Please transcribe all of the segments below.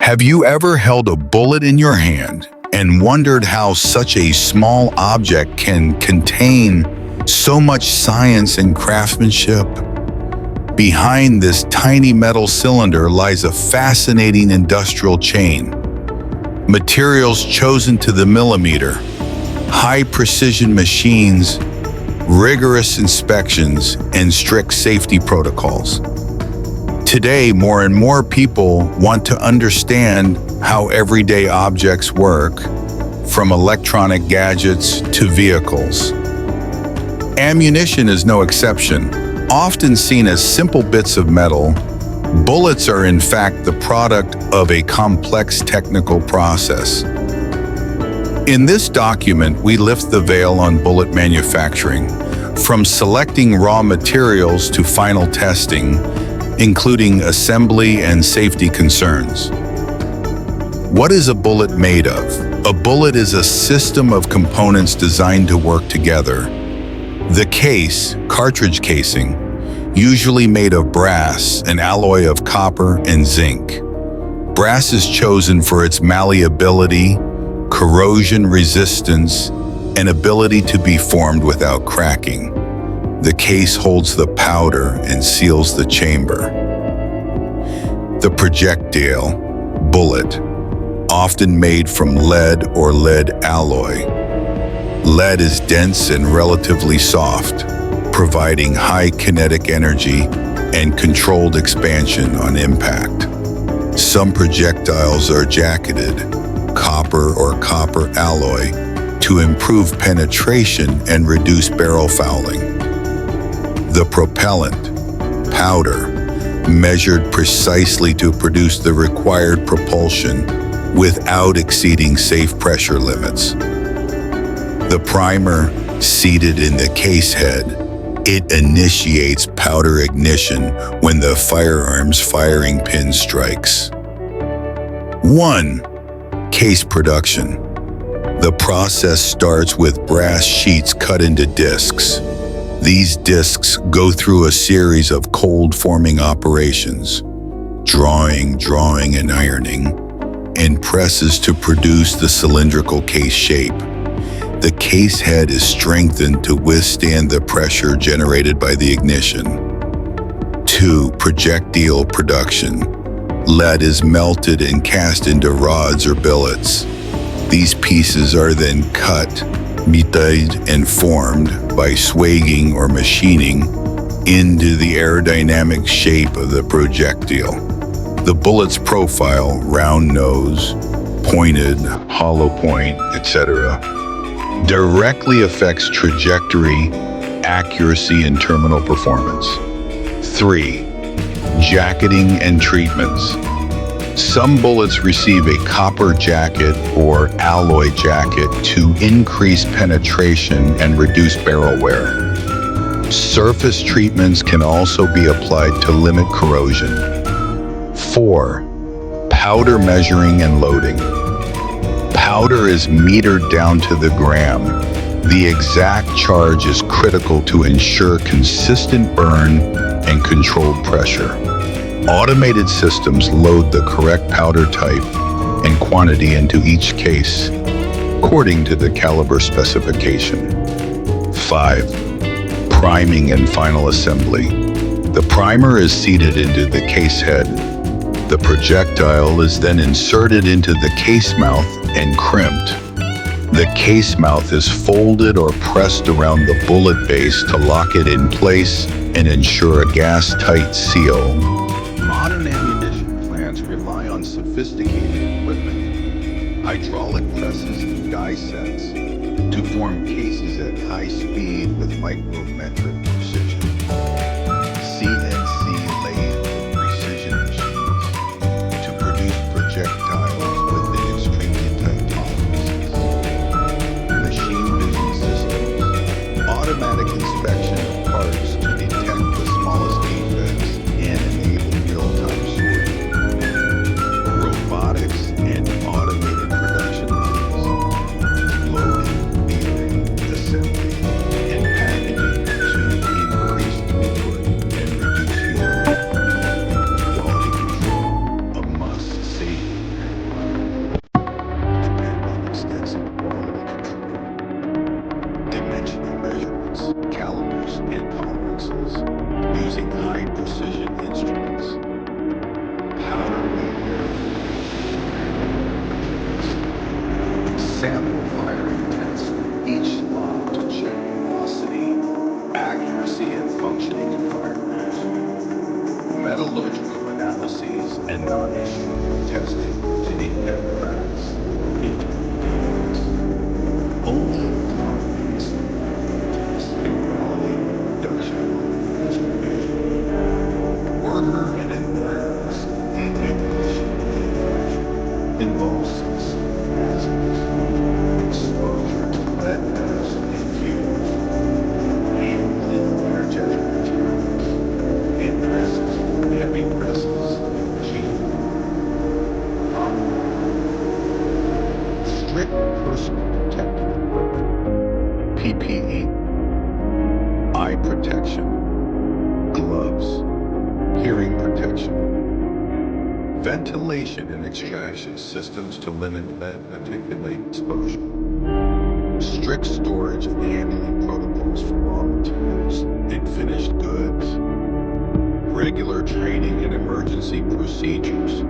Have you ever held a bullet in your hand and wondered how such a small object can contain so much science and craftsmanship? Behind this tiny metal cylinder lies a fascinating industrial chain. Materials chosen to the millimeter, high-precision machines, rigorous inspections, and strict safety protocols. Today, more and more people want to understand how everyday objects work, from electronic gadgets to vehicles. Ammunition is no exception. Often seen as simple bits of metal, bullets are in fact the product of a complex technical process. In this document, we lift the veil on bullet manufacturing, from selecting raw materials to final testing, including assembly and safety concerns. What is a bullet made of? A bullet is a system of components designed to work together. The case, cartridge casing, usually made of brass, an alloy of copper and zinc. Brass is chosen for its malleability, corrosion resistance, and ability to be formed without cracking. The case holds the powder and seals the chamber. The projectile, bullet, often made from lead or lead alloy. Lead is dense and relatively soft, providing high kinetic energy and controlled expansion on impact. Some projectiles are jacketed, copper or copper alloy, to improve penetration and reduce barrel fouling. The propellant, powder, measured precisely to produce the required propulsion without exceeding safe pressure limits. The primer, seated in the case head, it initiates powder ignition when the firearm's firing pin strikes. 1. Case production. The process starts with brass sheets cut into discs. These discs go through a series of cold-forming operations, drawing, and ironing, and presses to produce the cylindrical case shape. The case head is strengthened to withstand the pressure generated by the ignition. 2. Projectile production. Lead is melted and cast into rods or billets. These pieces are then cut, mitaed, and formed by swagging or machining into the aerodynamic shape of the projectile. The bullet's profile, round nose, pointed, hollow point, etc., directly affects trajectory, accuracy, and terminal performance. 3. Jacketing and treatments. Some bullets receive a copper jacket or alloy jacket to increase penetration and reduce barrel wear. Surface treatments can also be applied to limit corrosion. 4. Powder measuring and loading. Powder is metered down to the gram. The exact charge is critical to ensure consistent burn and controlled pressure. Automated systems load the correct powder type and quantity into each case, according to the caliber specification. 5. Priming and final assembly. The primer is seated into the case head. The projectile is then inserted into the case mouth and crimped. The case mouth is folded or pressed around the bullet base to lock it in place and ensure a gas-tight seal. Modern ammunition plants rely on sophisticated equipment, hydraulic presses and die sets, to form cases at high speed with micrometric precision. CNC lathe precision machines to produce projectiles within extremely tight tolerances. Machine vision systems, automatic inspection of parts to detect the smallest defects and enable real-time sorting. Robotics and automated production lines, loading, measuring, assembly, and packaging to involves exposure to lead metals and fuels, handling energetic materials, and risks from heavy presses and machinery. Strict personal protective equipment, PPE, eye protection, gloves, hearing protection, ventilation and extraction systems to limit lead particulate exposure, strict storage and handling protocols for raw materials and finished goods, regular training and emergency procedures.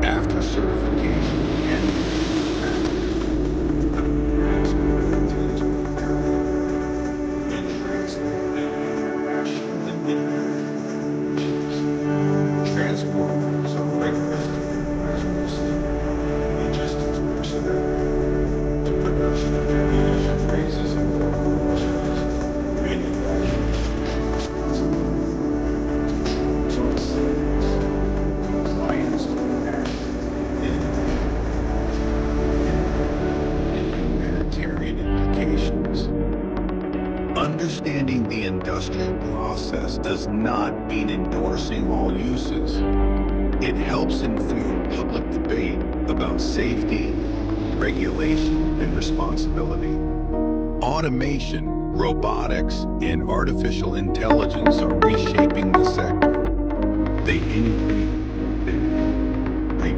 After certification and transport so regular logistics personnel to production of ammunition raises and manufacturing compliance and humanitarian implications. Understanding the industrial process does not mean endorsing all uses. It helps inform public debate about safety, regulation, and responsibility. Automation, robotics, and artificial intelligence are reshaping the sector. They increase, they